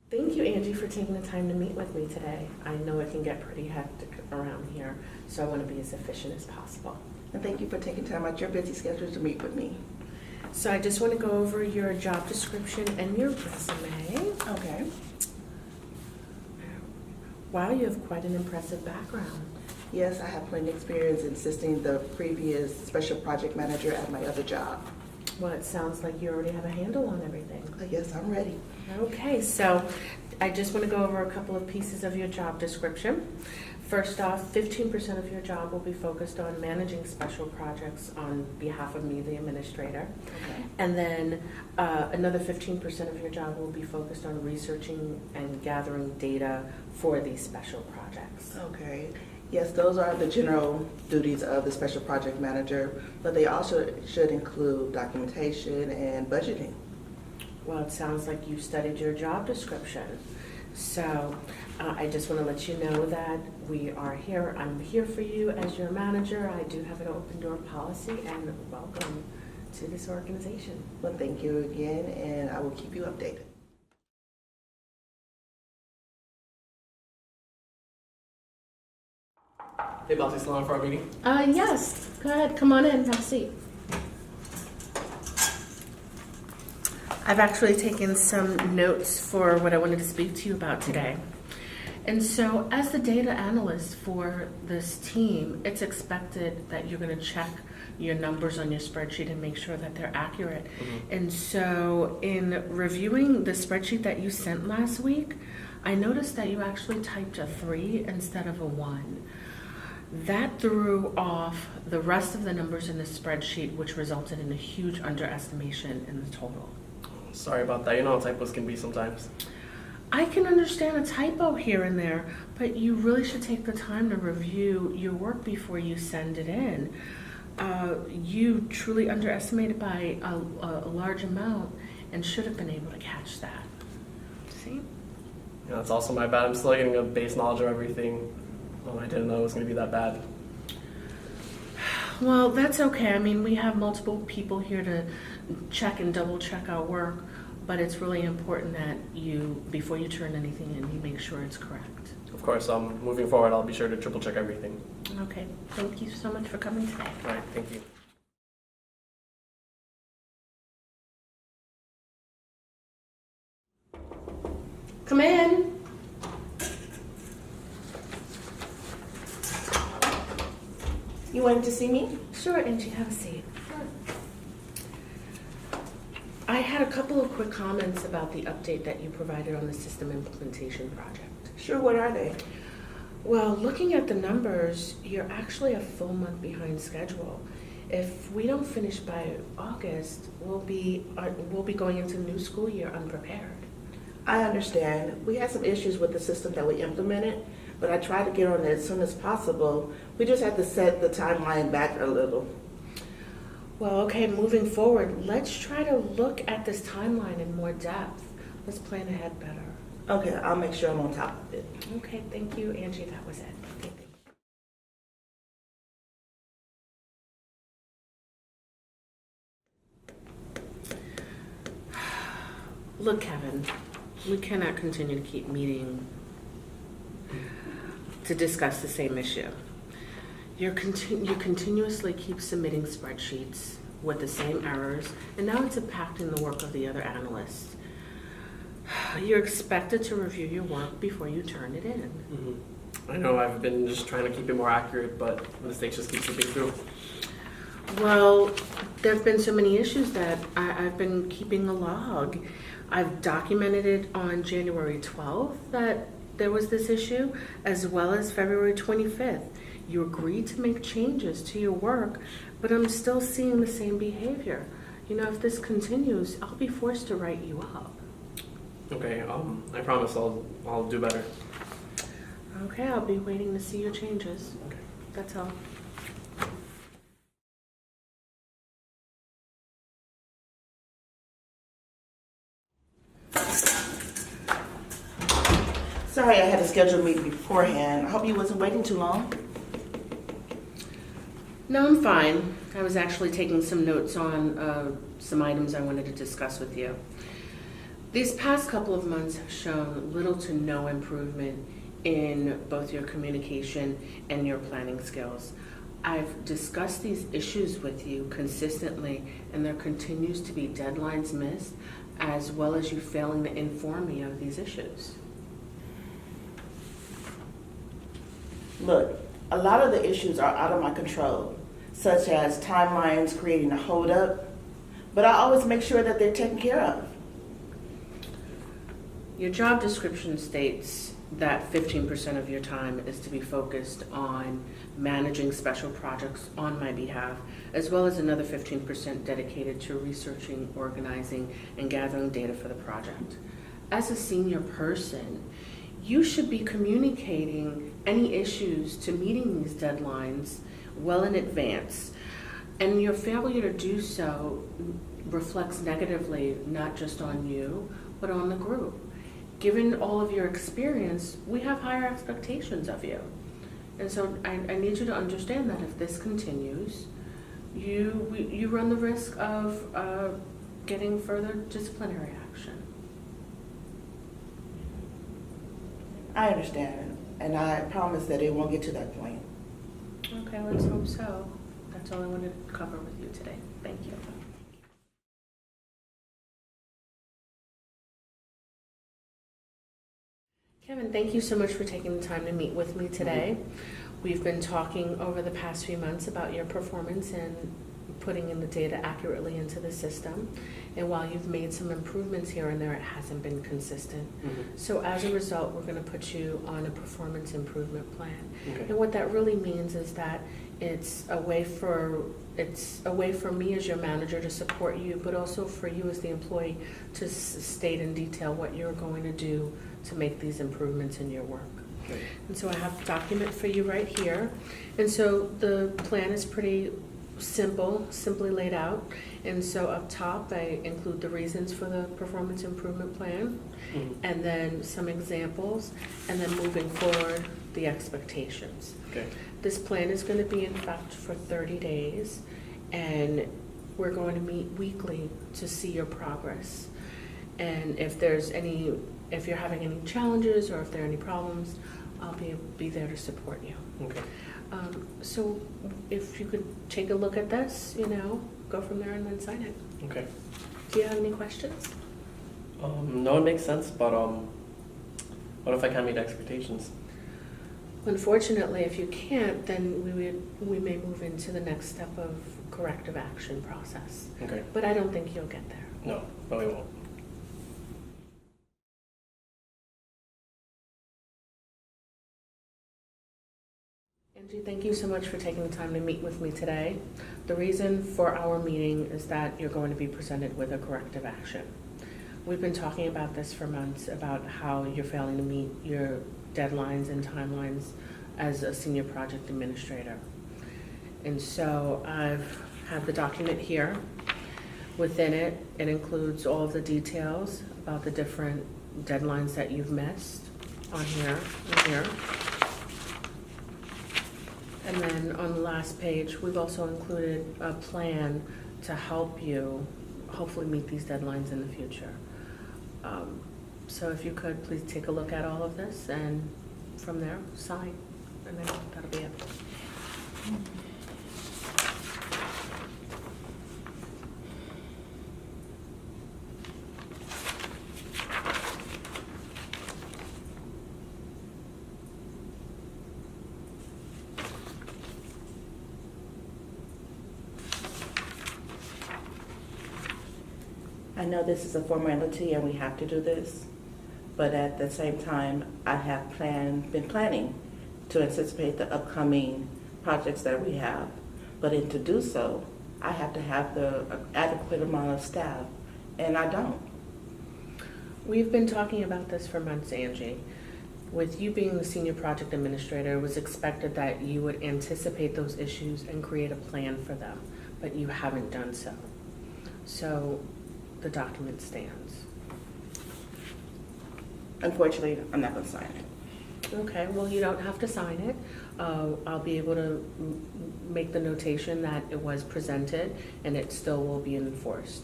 Thank you, Angie, for taking the time to meet with me today. I know it can get pretty hectic around here, so I want to be as efficient as possible. And thank you for taking time out your busy schedule to meet with me. So I just want to go over your job description and your resume. Okay. Wow, you have quite an impressive background. Yes, I have plenty of experience in assisting the previous special project manager at my other job. Well, it sounds like you already have a handle on everything. Yes, I'm ready. Okay, so I just want to go over a couple of pieces of your job description. First off, 15% of your job will be focused on managing special projects on behalf of me, the administrator. Okay. And then another 15% of your job will be focused on researching and gathering data for these special projects. Okay. Yes, those are the general duties of the special project manager, but they also should include documentation and budgeting. Well, it sounds like you studied your job description. So I just want to let you know that we are here. I'm here for you as your manager. I do have an open door policy, and welcome to this organization. Well, thank you again, and I will keep you updated. Hey, Bossy, still on for our meeting? Yes, go ahead. Come on in, have a seat. I've actually taken some notes for what I wanted to speak to you about today. And so, as the data analyst for this team, it's expected that you're going to check your numbers on your spreadsheet and make sure that they're accurate. And so, in reviewing the spreadsheet that you sent last week, I noticed that you actually typed a 3 instead of a 1. That threw off the rest of the numbers in the spreadsheet, which resulted in a huge underestimation in the total. Sorry about that. You know how typos can be sometimes. I can understand a typo here and there, but you really should take the time to review your work before you send it in. You truly underestimated by a large amount and should have been able to catch that. See? Yeah, that's also my bad. I'm still getting a base knowledge of everything. Oh, I didn't know it was going to be that bad. Well, that's okay. I mean, we have multiple people here to check and double check our work, but it's really important that you, before you turn anything in, you make sure it's correct. Of course, moving forward, I'll be sure to triple check everything. Okay. Thank you so much for coming today. All right, thank you. Come in. You wanted to see me? Sure, Angie, have a seat. I had a couple of quick comments about the update that you provided on the system implementation project. Sure, what are they? Well, looking at the numbers, you're actually a full month behind schedule. If we don't finish by August, we'll be going into the new school year unprepared. I understand. We had some issues with the system that we implemented, but I tried to get on it as soon as possible. We just had to set the timeline back a little. Well, okay, moving forward, let's try to look at this timeline in more depth. Let's plan ahead better. Okay, I'll make sure I'm on top of it. Okay, thank you, Angie. That was it. Okay, thank you. Look, Kevin, we cannot continue to keep meeting to discuss the same issue. You continuously keep submitting spreadsheets with the same errors, and now it's impacting the work of the other analysts. You're expected to review your work before you turn it in. I know I've been just trying to keep it more accurate, but mistakes just keep slipping through. Well, there have been so many issues that I've been keeping a log. I've documented it on January 12th that there was this issue, as well as February 25th. You agreed to make changes to your work, but I'm still seeing the same behavior. You know, if this continues, I'll be forced to write you up. Okay, I promise I'll do better. Okay, I'll be waiting to see your changes. Okay. That's all. Sorry, I had to schedule a meeting beforehand. I hope you wasn't waiting too long. No, I'm fine. I was actually taking some notes on some items I wanted to discuss with you. These past couple of months have shown little to no improvement in both your communication and your planning skills. I've discussed these issues with you consistently, and there continues to be deadlines missed, as well as you failing to inform me of these issues. Look, a lot of the issues are out of my control, such as timelines creating a holdup, but I always make sure that they're taken care of. Your job description states that 15% of your time is to be focused on managing special projects on my behalf, as well as another 15% dedicated to researching, organizing, and gathering data for the project. As a senior person, you should be communicating any issues to meeting these deadlines well in advance. And your failure to do so reflects negatively not just on you, but on the group. Given all of your experience, we have higher expectations of you. And so I need you to understand that if this continues, you run the risk of getting further disciplinary action. I understand, and I promise that it won't get to that point. Okay, let's hope so. That's all I wanted to cover with you today. Thank you. Kevin, thank you so much for taking the time to meet with me today. We've been talking over the past few months about your performance and putting in the data accurately into the system. And while you've made some improvements here and there, it hasn't been consistent. So as a result, we're going to put you on a performance improvement plan. Okay. And what that really means is that it's a way for me as your manager to support you, but also for you as the employee to state in detail what you're going to do to make these improvements in your work. Okay. And so I have a document for you right here. And so the plan is pretty simply laid out. And so up top, I include the reasons for the performance improvement plan, and then some examples, and then moving forward, the expectations. Okay. This plan is going to be in effect for 30 days, and we're going to meet weekly to see your progress. And if you're having any challenges or if there are any problems, I'll be there to support you. Okay. So if you could take a look at this, go from there and then sign it. Okay. Do you have any questions? No, it makes sense, but what if I can't meet expectations? Unfortunately, if you can't, then we may move into the next step of corrective action process. Okay. But I don't think you'll get there. No, we won't. Angie, thank you so much for taking the time to meet with me today. The reason for our meeting is that you're going to be presented with a corrective action. We've been talking about this for months, about how you're failing to meet your deadlines and timelines as a senior project administrator. And so I've had the document here. Within it, it includes all of the details about the different deadlines that you've missed on here and here. And then on the last page, we've also included a plan to help you hopefully meet these deadlines in the future. So if you could, please take a look at all of this, and from there, sign, and then that'll be it. I know this is a formality and we have to do this, but at the same time, I have been planning to anticipate the upcoming projects that we have. But to do so, I have to have the adequate amount of staff, and I don't. We've been talking about this for months, Angie. With you being the senior project administrator, it was expected that you would anticipate those issues and create a plan for them, but you haven't done so. So the document stands. Unfortunately, I'm not going to sign it. Okay, well, you don't have to sign it. I'll be able to make the notation that it was presented and it still will be enforced.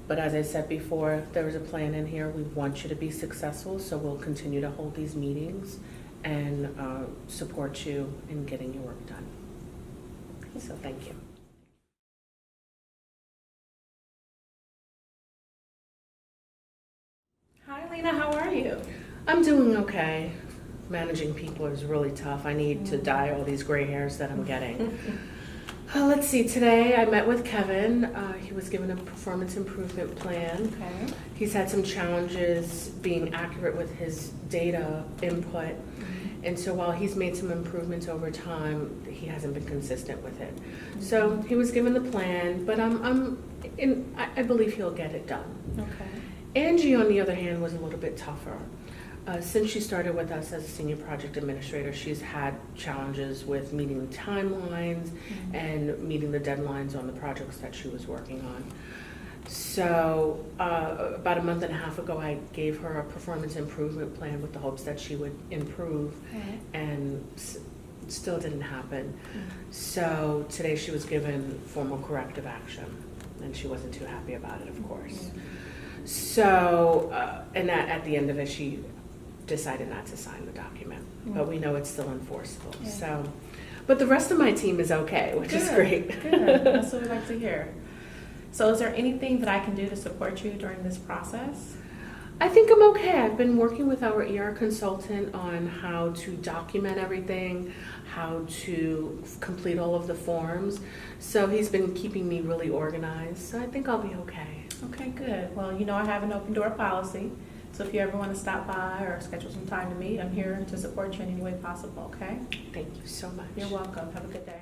But as I said before, there is a plan in here. We want you to be successful, so we'll continue to hold these meetings and support you in getting your work done. So thank you. Hi, Lena. How are you? I'm doing okay. Managing people is really tough. I need to dye all these gray hairs that I'm getting. Let's see, today I met with Kevin. He was given a performance improvement plan. Okay. He's had some challenges being accurate with his data input. And so while he's made some improvements over time, he hasn't been consistent with it. So he was given the plan, but I believe he'll get it done. Okay. Angie, on the other hand, was a little bit tougher. Since she started with us as a senior project administrator, she's had challenges with meeting the timelines and meeting the deadlines on the projects that she was working on. So about a month and a half ago, I gave her a performance improvement plan with the hopes that she would improve, and still didn't happen. So today she was given formal corrective action, and she wasn't too happy about it, of course. So, and at the end of it, she decided not to sign the document, but we know it's still enforceable. Yeah. So, but the rest of my team is okay, which is great. Good. That's what we like to hear. So is there anything that I can do to support you during this process? I think I'm okay. I've been working with our ER consultant on how to document everything, how to complete all of the forms. So he's been keeping me really organized. So I think I'll be okay. Okay, good. Well, you know I have an open door policy. So if you ever want to stop by or schedule some time to meet, I'm here to support you in any way possible, okay? Thank you so much. You're welcome. Have a good day.